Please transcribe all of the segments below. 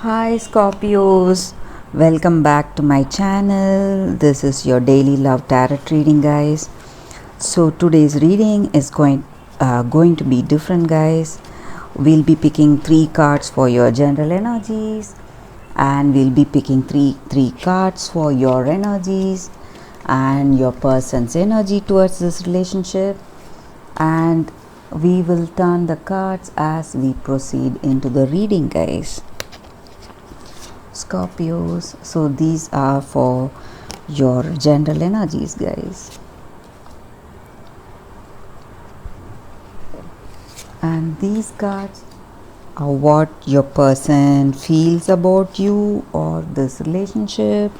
Hi Scorpios, welcome back to my channel. This is your daily love tarot reading, guys. So today's reading is going to be different, guys. We'll be picking 3 cards for your general energies, and we'll be picking three cards for your energies and your person's energy towards this relationship, and we will turn the cards as we proceed into the reading, guys. Scorpios, so these are for your general energies, guys, and these cards are what your person feels about you or this relationship,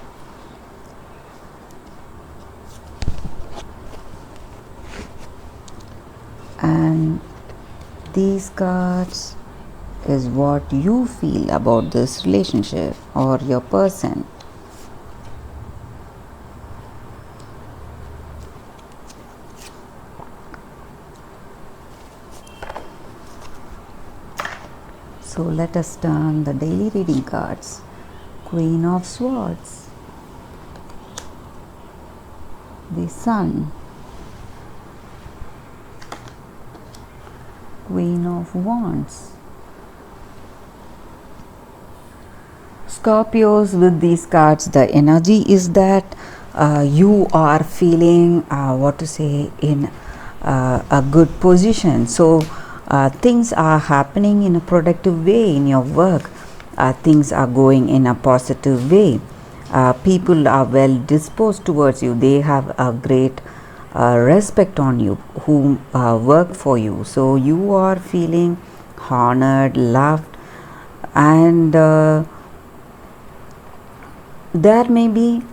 and these cards is what you feel about this relationship or your person. So let us turn the daily reading cards. Queen of Swords, the Sun, Queen of Wands. Scorpios, with these cards, the energy is that you are feeling in a good position. So things are happening in a productive way in your work. Things are going in a positive way. People are well disposed towards you. They have a great respect on you who work for you. So you are feeling honored, loved, and there may be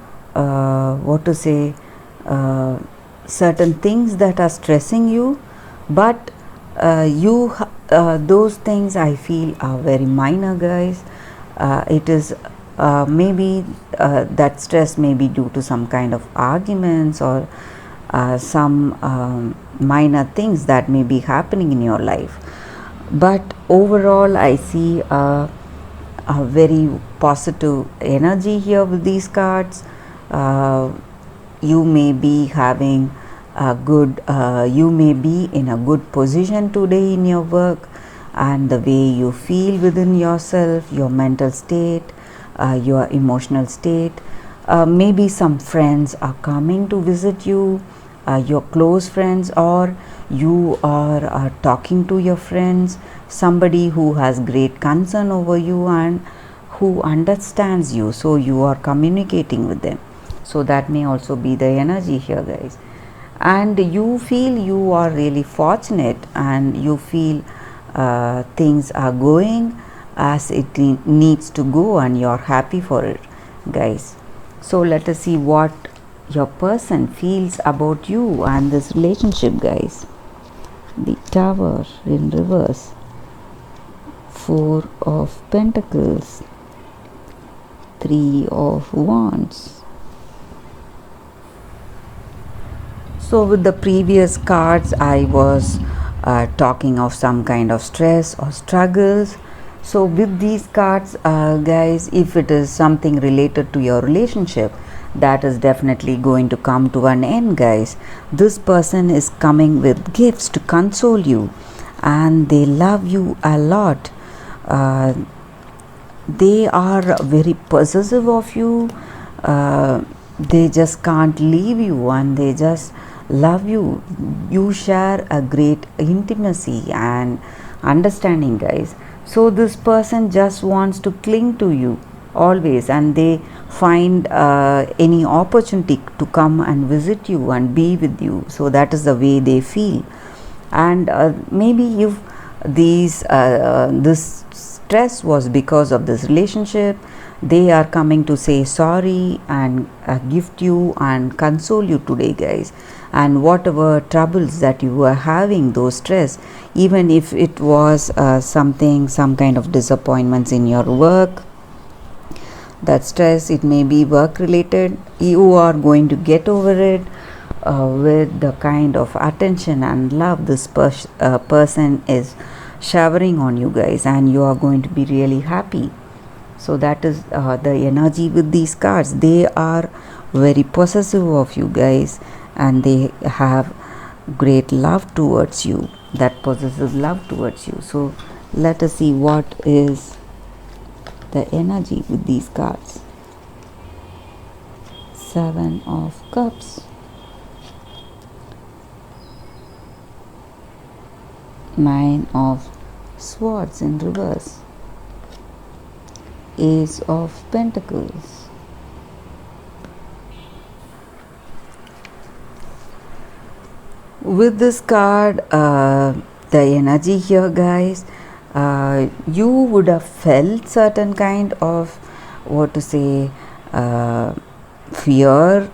certain things that are stressing you, but those things I feel are very minor, guys. It is maybe that stress may be due to some kind of arguments or some minor things that may be happening in your life, but overall I see a very positive energy here with these cards. You may be having a good you may be in a good position today in your work, and the way you feel within yourself, your mental state, your emotional state. Maybe some friends are coming to visit you, your close friends, or you are talking to your friends, somebody who has great concern over you and who understands you, so you are communicating with them. So that may also be the energy here, guys, and you feel you are really fortunate, and you feel things are going as it needs to go, and you're happy for it, guys. So let us see what your person feels about you and this relationship, guys. The Tower in reverse, Four of Pentacles, Three of Wands. So with the previous cards I was talking of some kind of stress or struggles. So with these cards, guys, if it is something related to your relationship, that is definitely going to come to an end, guys. This person is coming with gifts to console you, and they love you a lot. They are very possessive of you. They just can't leave you, and they just love you. You share a great intimacy and understanding, guys. So this person just wants to cling to you always, and they find any opportunity to come and visit you and be with you. So that is the way they feel. And maybe if this stress was because of this relationship, they are coming to say sorry and gift you and console you today, guys. And whatever troubles that you were having, those stress, even if it was some kind of disappointments in your work, that stress, it may be work related, you are going to get over it with the kind of attention and love this person is showering on you, guys, and you are going to be really happy. So that is the energy with these cards. They are very possessive of you guys, and they have great love towards you, that possessive love towards you. So let us see what is the energy with these cards. 7 of Cups, 9 of Swords in reverse, Ace of Pentacles, with this card, the energy here, guys, you would have felt certain kind of, what to say, fear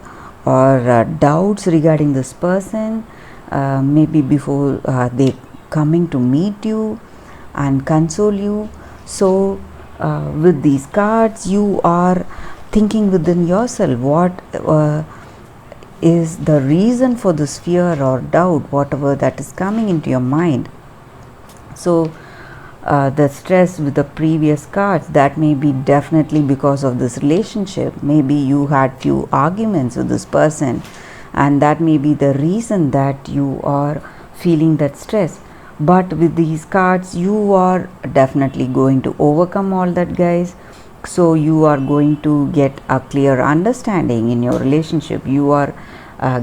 or doubts regarding this person, maybe before they coming to meet you and console you. So with these cards, you are thinking within yourself, what is the reason for this fear or doubt, whatever that is coming into your mind. So the stress with the previous cards, that may be definitely because of this relationship. Maybe you had few arguments with this person, and that may be the reason that you are feeling that stress. But with these cards, you are definitely going to overcome all that, guys. So you are going to get a clear understanding in your relationship. You are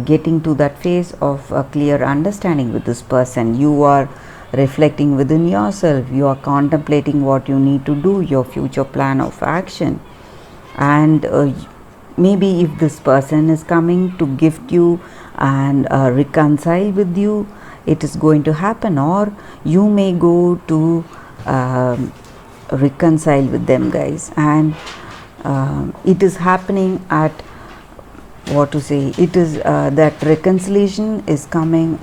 getting to that phase of a clear understanding with this person. You are reflecting within yourself. You are contemplating what you need to do, your future plan of action. And maybe if this person is coming to gift you and reconcile with you, it is going to happen, or you may go to reconcile with them, guys. And it is happening at, what to say, it is that reconciliation is coming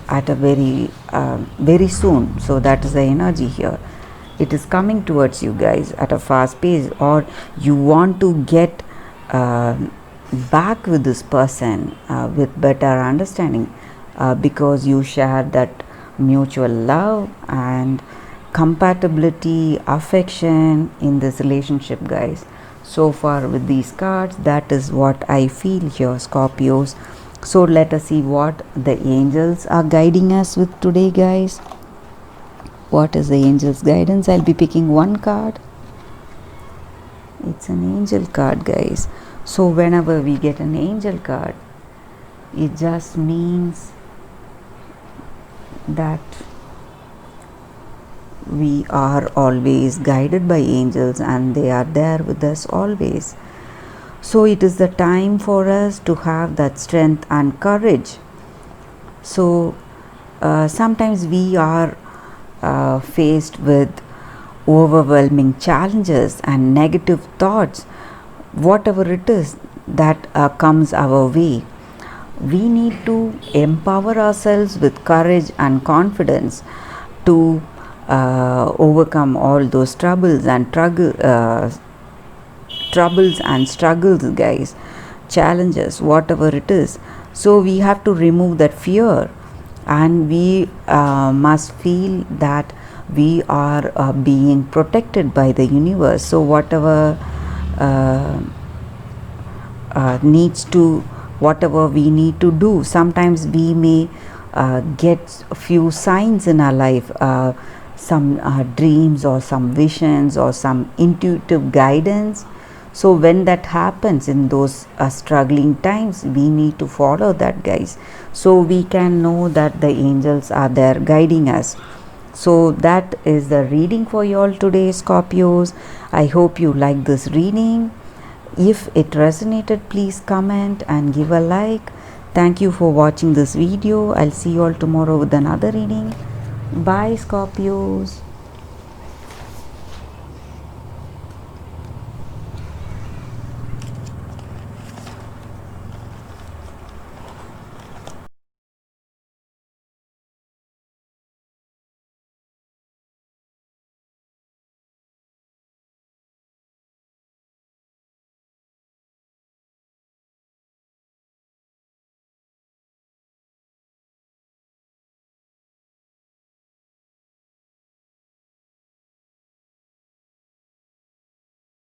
at a very soon. So that is the energy here. It is coming towards you guys at a fast pace, or you want to get back with this person with better understanding, because you share that mutual love and compatibility, affection in this relationship, guys. So far with these cards, that is what I feel here, Scorpios. So let us see what the angels are guiding us with today, guys. What is the angels guidance? I'll be picking one card. It's an angel card, guys. So whenever we get an angel card, it just means that we are always guided by angels, and they are there with us always. So it is the time for us to have that strength and courage. So sometimes we are faced with overwhelming challenges and negative thoughts, whatever it is that comes our way. We need to empower ourselves with courage and confidence to overcome all those troubles and struggles, guys, challenges, whatever it is. So we have to remove that fear, and we must feel that we are being protected by the universe. So whatever whatever we need to do, sometimes we may get a few signs in our life, some dreams or some visions or some intuitive guidance. So when that happens in those struggling times, we need to follow that, guys, so we can know that the angels are there guiding us. So that is the reading for you all today, Scorpios. I hope you like this reading. If it resonated, please comment and give a like. Thank you for watching this video. I'll see you all tomorrow with another reading. Bye, Scorpios.